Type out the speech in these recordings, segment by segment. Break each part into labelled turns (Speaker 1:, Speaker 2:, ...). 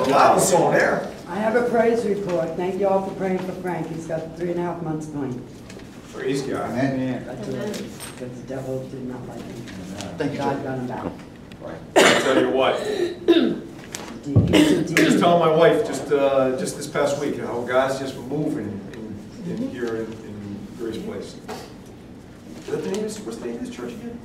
Speaker 1: a lot of song there.
Speaker 2: I have a praise report. Thank you all for praying for Frank. He's got 3.5 months clean.
Speaker 1: Praise God.
Speaker 3: Amen.
Speaker 2: That's it. Because the devil did not like him.
Speaker 3: Thank you,
Speaker 2: God got him back.
Speaker 1: I'll tell you what.
Speaker 2: He's
Speaker 1: I was telling my wife just this past week how God's just moving in here in Grace Place. Is that the name of, what's the name of this church again?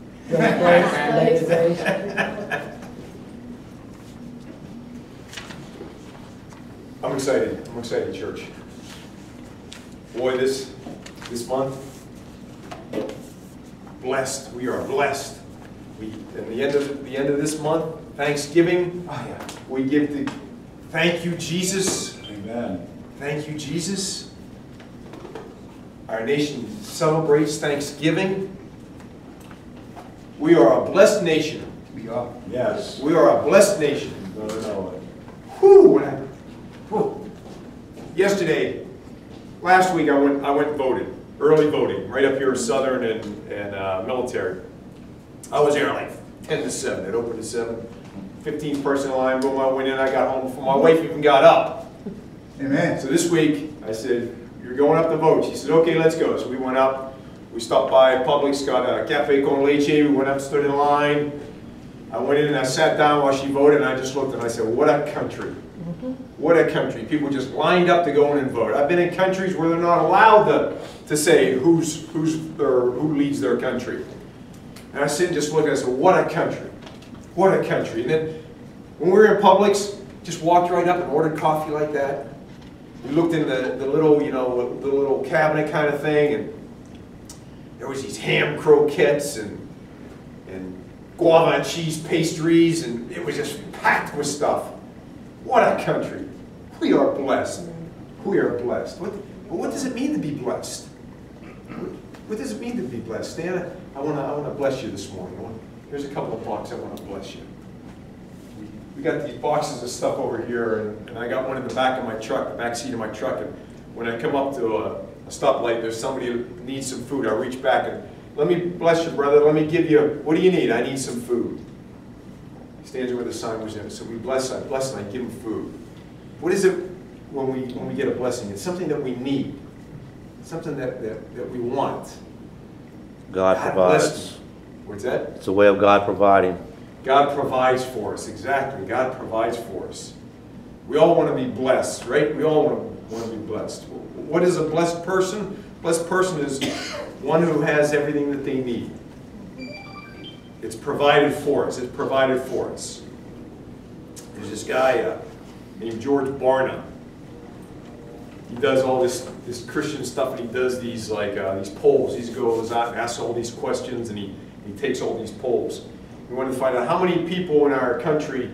Speaker 1: I'm excited. I'm excited, church. Boy, this month, blessed. We are blessed. At the end of this month, Thanksgiving, we give the thank you, Jesus.
Speaker 3: Amen.
Speaker 1: Thank you, Jesus. Our nation celebrates Thanksgiving. We are a blessed nation.
Speaker 3: We are. Yes.
Speaker 1: We are a blessed nation.
Speaker 3: No, no.
Speaker 1: Whew, what happened? Whew. Yesterday, last week, I went and voted. Early voting, right up here in Southern and military. I was there like 10 to 7. It opened at 7. 15th person in line, boom, I went in, I got home before my wife even got up.
Speaker 3: Amen.
Speaker 1: So this week, I said, you're going up to vote. She said, okay, let's go. So we went up. We stopped by Publix, got a cafe con leche. We went up, stood in line. I went in and I sat down while she voted, and I just looked and I said, what a country. What a country. People just lined up to go in and vote. I've been in countries where they're not allowed to say who leads their country. And I sit and just look and I said, what a country. What a country. And then when we were in Publix, just walked right up and ordered coffee like that. We looked in the little, you know, the little cabinet kind of thing, and there was these ham croquettes and guava and cheese pastries, and it was just packed with stuff. What a country. We are blessed. We are blessed. What does it mean to be blessed? What does it mean to be blessed? Stan, I want to bless you this morning. Here's a couple of blocks I want to bless you. We got these boxes of stuff over here, and I got one in the back of my truck, the back seat of my truck, and when I come up to a stoplight, there's somebody who needs some food. I reach back and, let me bless you, brother. Let me give you, what do you need? I need some food. He stands where the sign was in. So we bless, and I give him food. What is it when we get a blessing? It's something that we need. Something that we want.
Speaker 4: God provides.
Speaker 1: What's that?
Speaker 4: It's a way of God providing.
Speaker 1: God provides for us, exactly. God provides for us. We all want to be blessed, right? We all want to be blessed. What is a blessed person? Blessed person is one who has everything that they need. It's provided for us. It's provided for us. There's this guy named George Barna. He does all this Christian stuff, and he does these these polls. He goes out and asks all these questions, and he takes all these polls. We want to find out how many people in our country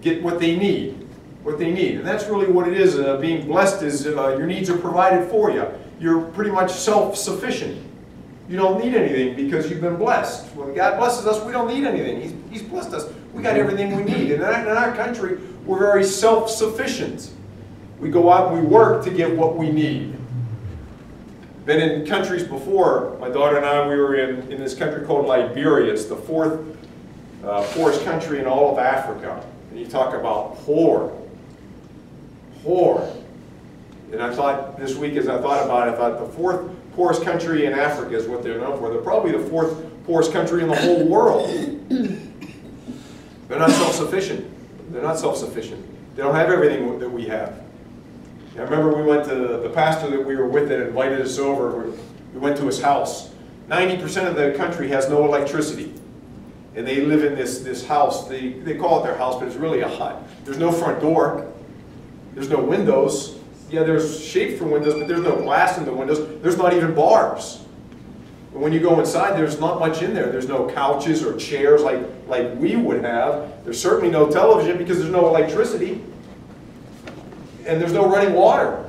Speaker 1: get what they need. What they need. And that's really what it is. Being blessed is your needs are provided for you. You're pretty much self-sufficient. You don't need anything because you've been blessed. When God blesses us, we don't need anything. He's blessed us. We got everything we need. And in our country, we're very self-sufficient. We go out and we work to get what we need. Been in countries before. My daughter and I, we were in this country called Liberia. It's the fourth poorest country in all of Africa. And you talk about poor. Poor. And I thought this week as I thought about it, I thought the fourth poorest country in Africa is what they're known for. They're probably the fourth poorest country in the whole world. They're not self-sufficient. They're not self-sufficient. They don't have everything that we have. I remember we went to the pastor that we were with that invited us over. We went to his house. 90% of the country has no electricity. And they live in this house. They call it their house, but it's really a hut. There's no front door. There's no windows. Yeah, there's shade for windows, but there's no glass in the windows. There's not even bars. And when you go inside, there's not much in there. There's no couches or chairs like we would have. There's certainly no television because there's no electricity. And there's no running water.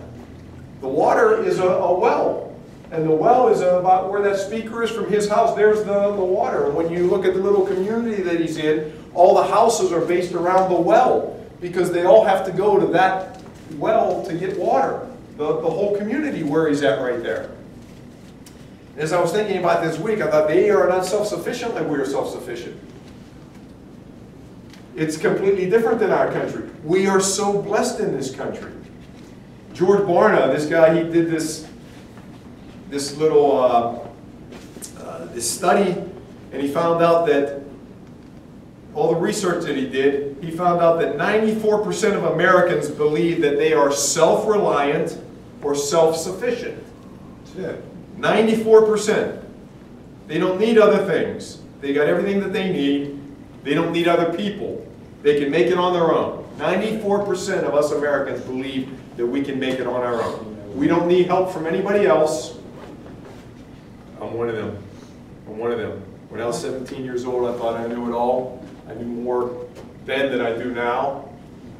Speaker 1: The water is a well. And the well is about where that speaker is from his house. There's the water. And when you look at the little community that he's in, all the houses are based around the well because they all have to go to that well to get water. The whole community where he's at right there. As I was thinking about this week, I thought they are not self-sufficient like we are self-sufficient. It's completely different than our country. We are so blessed in this country. George Barna, this guy, he did this little this study, and he found out that all the research that he did, he found out that 94% of Americans believe that they are self-reliant or self-sufficient.
Speaker 3: That's it.
Speaker 1: 94%. They don't need other things. They got everything that they need. They don't need other people. They can make it on their own. 94% of us Americans believe that we can make it on our own. We don't need help from anybody else. I'm one of them. I'm one of them. When I was 17 years old, I thought I knew it all. I knew more then than I do now.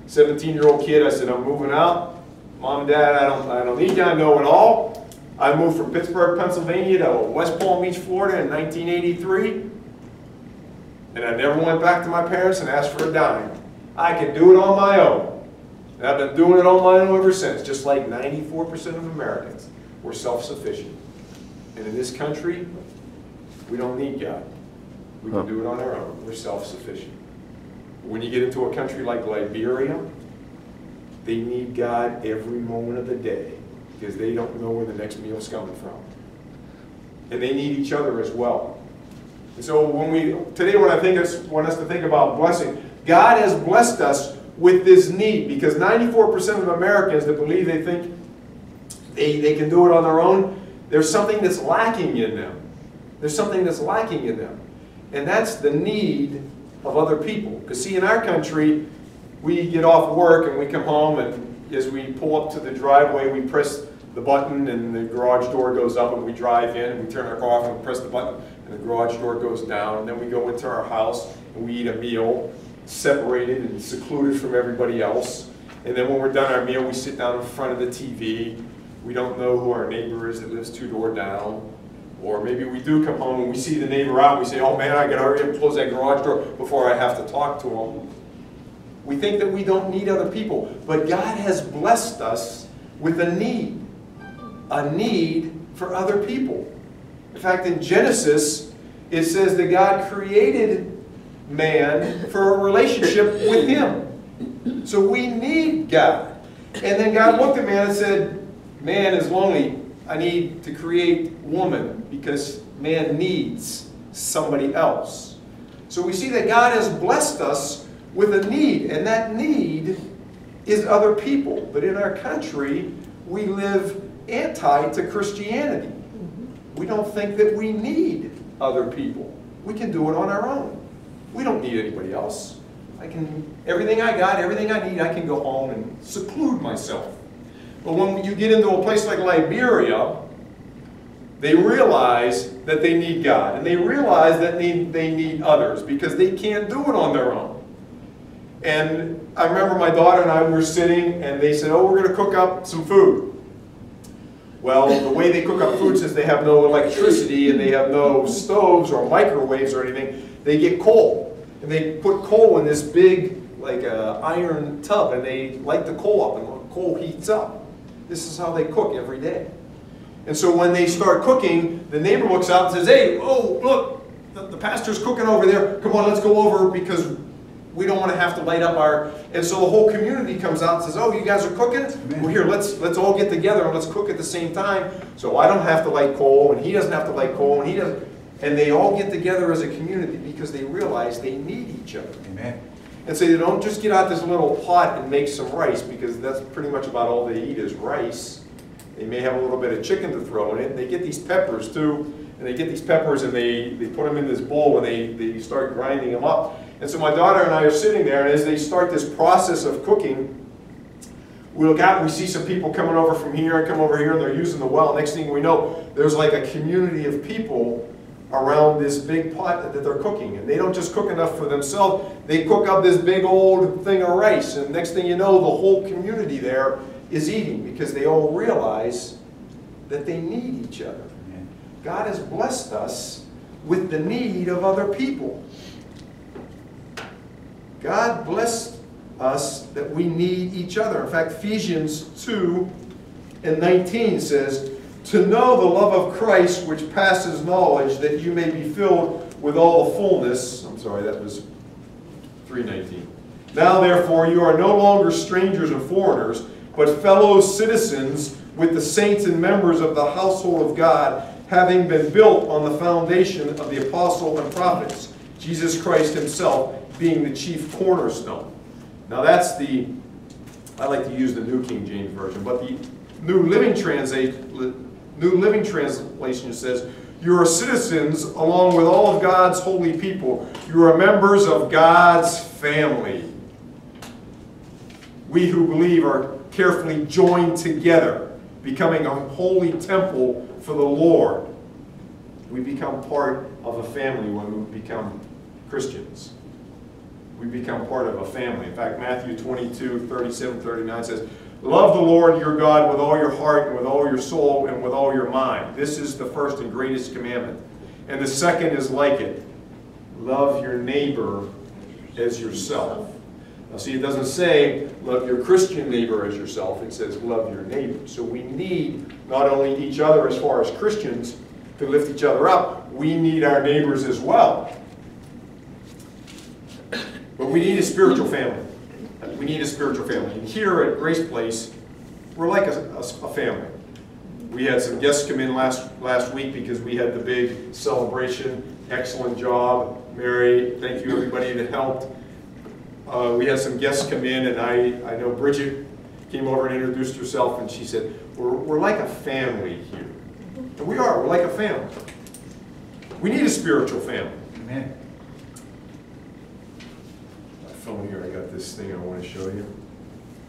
Speaker 1: 17-year-old kid, I said, I'm moving out. Mom and Dad, I don't need you, I know it all. I moved from Pittsburgh, Pennsylvania to West Palm Beach, Florida in 1983. And I never went back to my parents and asked for a dime. I can do it on my own. And I've been doing it on my own ever since, just like 94% of Americans. We're self-sufficient. And in this country, we don't need God. We can do it on our own. We're self-sufficient. When you get into a country like Liberia, they need God every moment of the day because they don't know where the next meal's coming from. And they need each other as well. And so today when I want us to think about blessing, God has blessed us with this need because 94% of Americans that believe they think they can do it on their own, there's something that's lacking in them. There's something that's lacking in them. And that's the need of other people. Because see, in our country, we get off work and we come home and as we pull up to the driveway, we press the button and the garage door goes up and we drive in and we turn our car off and we press the button and the garage door goes down. And then we go into our house and we eat a meal, separated and secluded from everybody else. And then when we're done our meal, we sit down in front of the TV. We don't know who our neighbor is that lives 2 doors down. Or maybe we do come home and we see the neighbor out and we say, oh man, I gotta hurry up and close that garage door before I have to talk to him. We think that we don't need other people, but God has blessed us with a need for other people. In fact, in Genesis, it says that God created man for a relationship with him. So we need God. And then God looked at man and said, man is lonely. I need to create woman because man needs somebody else. So we see that God has blessed us with a need, and that need is other people. But in our country, we live anti to Christianity. We don't think that we need other people. We can do it on our own. We don't need anybody else. Everything I got, everything I need, I can go home and seclude myself. But when you get into a place like Liberia, they realize that they need God. And they realize that they need others because they can't do it on their own. And I remember my daughter and I were sitting and they said, oh, we're going to cook up some food. Well, the way they cook up food, since they have no electricity and they have no stoves or microwaves or anything, they get coal. And they put coal in this big, like iron tub, and they light the coal up, and the coal heats up. This is how they cook every day. And so when they start cooking, the neighbor looks out and says, hey, oh, look, the pastor's cooking over there. Come on, let's go over because we don't want to have to light up our... And so the whole community comes out and says, oh, you guys are cooking? Well, here, let's all get together and let's cook at the same time. So I don't have to light coal, and he doesn't have to light coal, and he doesn't... And they all get together as a community because they realize they need each other.
Speaker 3: Amen.
Speaker 1: And so they don't just get out this little pot and make some rice, because that's pretty much about all they eat is rice. They may have a little bit of chicken to throw in it. They get these peppers too, and they get these peppers and they put them in this bowl and they start grinding them up. And so my daughter and I are sitting there, and as they start this process of cooking, we look out and we see some people coming over from here and come over here, and they're using the well. Next thing we know, there's like a community of people around this big pot that they're cooking. And they don't just cook enough for themselves, they cook up this big old thing of rice. And next thing you know, the whole community there is eating because they all realize that they need each other. God has blessed us with the need of other people. God blessed us that we need each other. In fact, Ephesians 2:19 says, to know the love of Christ which passes knowledge, that you may be filled with all the fullness. I'm sorry, that was 3:19. Now therefore you are no longer strangers and foreigners, but fellow citizens with the saints and members of the household of God, having been built on the foundation of the apostle and prophets, Jesus Christ himself being the chief cornerstone. Now that's I like to use the New King James Version, but the New Living Translation says, you are citizens along with all of God's holy people. You are members of God's family. We who believe are carefully joined together, becoming a holy temple for the Lord. We become part of a family when we become Christians. We become part of a family. In fact, Matthew 22:37-39 says, love the Lord your God with all your heart and with all your soul and with all your mind. This is the first and greatest commandment. And the second is like it. Love your neighbor as yourself. Now see, it doesn't say love your Christian neighbor as yourself. It says love your neighbor. So we need not only each other as far as Christians to lift each other up, we need our neighbors as well. But we need a spiritual family. We need a spiritual family. And here at Grace Place, we're like a family. We had some guests come in last week because we had the big celebration. Excellent job, Mary. Thank you, everybody that helped. We had some guests come in, and I know Bridget came over and introduced herself, and she said, we're like a family here. And we are. We're like a family. We need a spiritual family.
Speaker 3: Amen.
Speaker 1: Phone here, I got this thing I want to show you.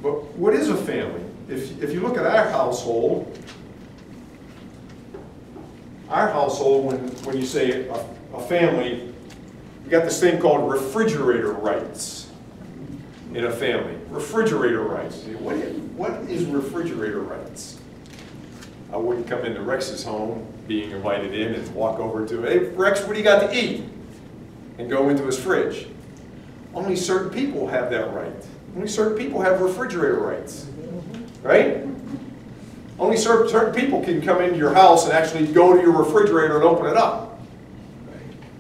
Speaker 1: But what is a family? If you look at our household, when you say a family, we got this thing called refrigerator rights in a family. Refrigerator rights. What is refrigerator rights? I wouldn't come into Rex's home being invited in and walk over to, hey, Rex, what do you got to eat? And go into his fridge. Only certain people have that right. Only certain people have refrigerator rights. Right? Only certain people can come into your house and actually go to your refrigerator and open it up.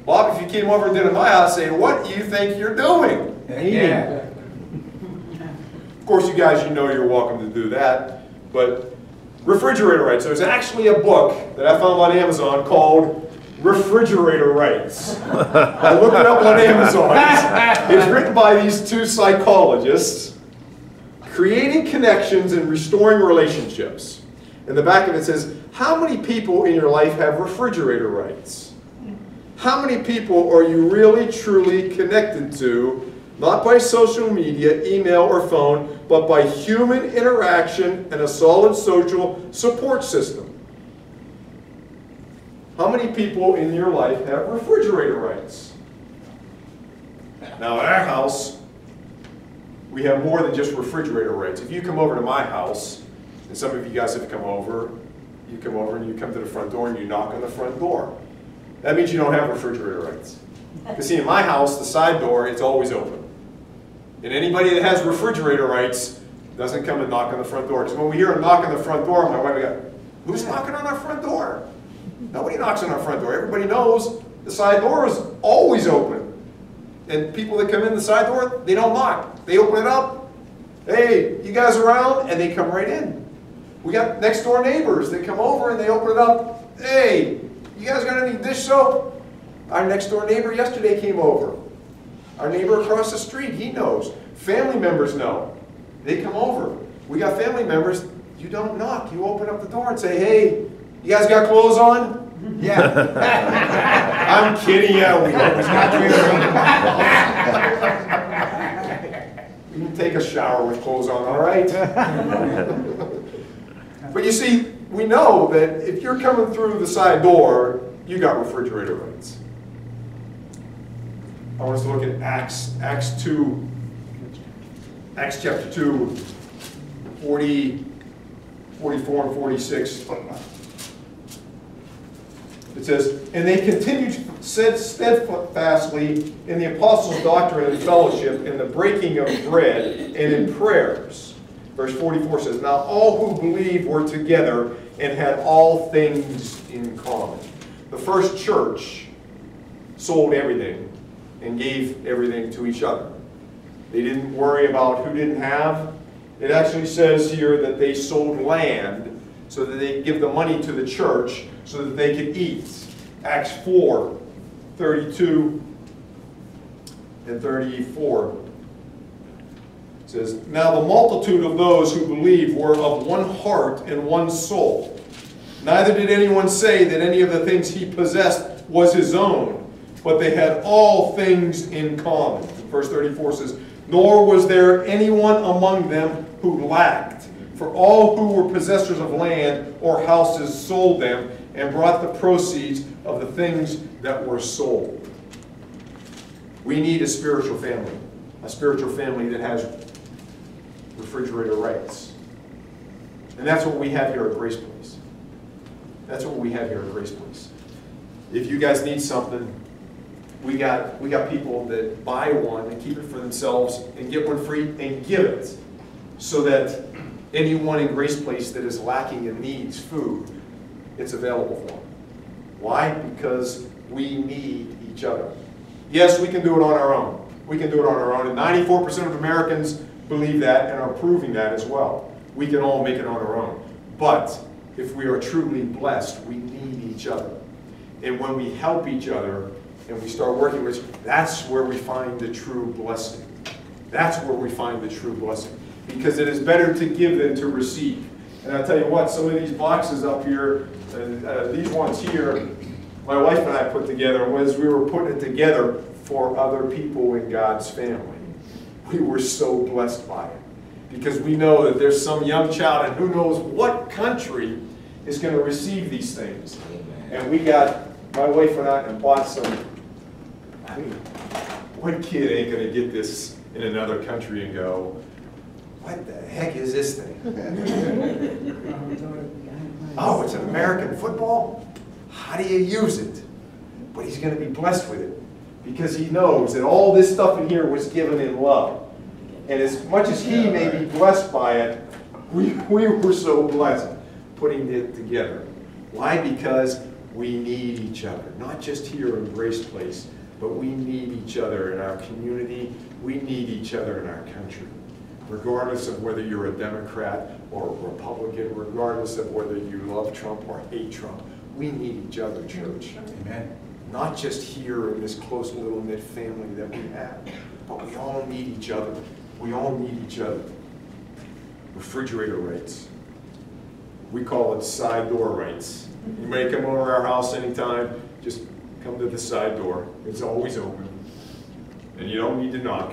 Speaker 1: Bob, if you came over and did it at my house, say, what do you think you're doing?
Speaker 3: Yeah.
Speaker 1: Of course, you guys, you know you're welcome to do that. But refrigerator rights. There's actually a book that I found on Amazon called Refrigerator Rights. I looked it up on Amazon. It's written by these two psychologists, creating connections and restoring relationships. In the back of it says, how many people in your life have refrigerator rights? How many people are you really, truly connected to, not by social media, email, or phone, but by human interaction and a solid social support system? How many people in your life have refrigerator rights? Now at our house, we have more than just refrigerator rights. If you come over to my house, and some of you guys have come over and you come to the front door and you knock on the front door. That means you don't have refrigerator rights. Because see, in my house, the side door, it's always open. And anybody that has refrigerator rights doesn't come and knock on the front door. Because when we hear a knock on the front door, my wife goes, who's knocking on our front door? Nobody knocks on our front door. Everybody knows the side door is always open. And people that come in the side door, they don't knock. They open it up. Hey, you guys around? And they come right in. We got next door neighbors that come over and they open it up. Hey, you guys got any dish soap? Our next door neighbor yesterday came over. Our neighbor across the street, he knows. Family members know. They come over. We got family members. You don't knock. You open up the door and say, hey, you guys got clothes on?
Speaker 3: Yeah.
Speaker 1: I'm kidding. Yeah, we always got clothes on. You can take a shower with clothes on, all right? But you see, we know that if you're coming through the side door, you got refrigerator rights. I want us to look at Acts chapter 2, 40, 44 and 46. It says, and they continued steadfastly in the apostles' doctrine and fellowship, in the breaking of bread, and in prayers. Verse 44 says, now all who believed were together and had all things in common. The first church sold everything and gave everything to each other. They didn't worry about who didn't have. It actually says here that they sold land so that they give the money to the church so that they could eat. Acts 4, 32 and 34. It says, "Now the multitude of those who believed were of one heart and one soul. Neither did anyone say that any of the things he possessed was his own, but they had all things in common." Verse 34 says, "Nor was there anyone among them who lacked, for all who were possessors of land or houses sold them and brought the proceeds of the things that were sold." We need a spiritual family that has refrigerator rights. And that's what we have here at Grace Place. That's what we have here at Grace Place. If you guys need something, we got people that buy one and keep it for themselves and get one free and give it, so that anyone in Grace Place that is lacking and needs food, it's available for them. Why? Because we need each other. Yes, we can do it on our own. We can do it on our own, and 94% of Americans believe that and are proving that as well. We can all make it on our own. But if we are truly blessed, we need each other. And when we help each other and we start working with, that's where we find the true blessing. That's where we find the true blessing. Because it is better to give than to receive. And I'll tell you what, some of these boxes up here, these ones here, my wife and I put together was we were putting it together for other people in God's family. We were so blessed by it. Because we know that there's some young child in who knows what country is going to receive these things. And we got, my wife and I, and bought some. I mean, what kid ain't going to get this in another country and go, what the heck is this thing? Oh, it's an American football? How do you use it? But he's going to be blessed with it because he knows that all this stuff in here was given in love. And as much as he may be blessed by it, we were so blessed putting it together. Why? Because we need each other. Not just here in Grace Place, but we need each other in our community. We need each other in our country. Regardless of whether you're a Democrat or a Republican, regardless of whether you love Trump or hate Trump, we need each other, church.
Speaker 3: Amen.
Speaker 1: Not just here in this close little knit family that we have, but we all need each other. We all need each other. Refrigerator rights. We call it side door rights. You may come over to our house anytime, just come to the side door. It's always open. And you don't need to knock.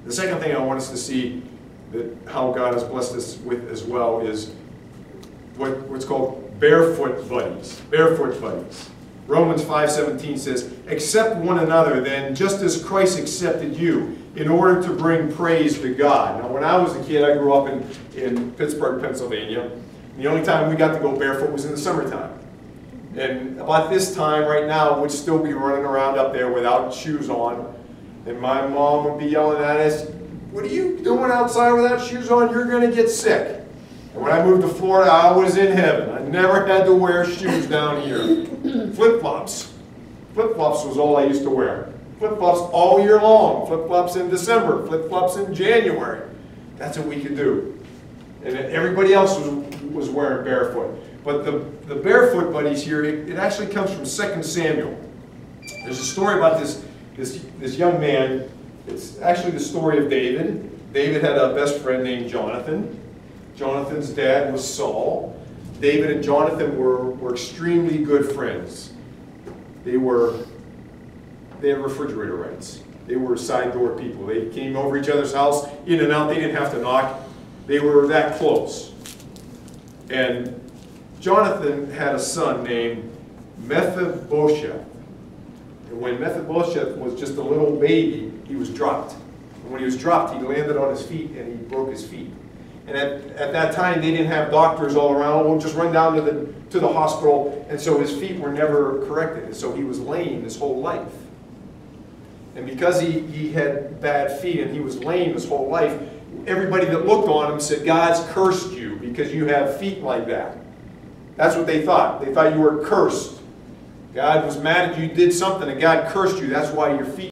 Speaker 1: The second thing I want us to see that how God has blessed us with as well is what's called barefoot buddies. Barefoot buddies. Romans 5:17 says, "Accept one another then, just as Christ accepted you, in order to bring praise to God." Now, when I was a kid, I grew up in Pittsburgh, Pennsylvania. The only time we got to go barefoot was in the summertime. And about this time right now, we'd still be running around up there without shoes on. And my mom would be yelling at us, "What are you doing outside without shoes on? You're going to get sick." And when I moved to Florida, I was in heaven. I never had to wear shoes down here. Flip-flops. Flip-flops was all I used to wear. Flip-flops all year long. Flip-flops in December. Flip-flops in January. That's what we could do. And everybody else was wearing barefoot. But the barefoot buddies here, it actually comes from 2 Samuel. There's a story about this young man. It's actually the story of David. David had a best friend named Jonathan. Jonathan's dad was Saul. David and Jonathan were extremely good friends. They had refrigerator rights. They were side door people. They came over each other's house, in and out. They didn't have to knock. They were that close. And Jonathan had a son named Mephibosheth. And when Mephibosheth was just a little baby, he was dropped. And when he was dropped, he landed on his feet and he broke his feet. And at that time, they didn't have doctors all around. We'll just run down to the hospital. And so his feet were never corrected. And so he was lame his whole life. And because he had bad feet and he was lame his whole life, everybody that looked on him said, "God's cursed you because you have feet like that." That's what they thought. They thought you were cursed. God was mad at you, you did something, and God cursed you. That's why your feet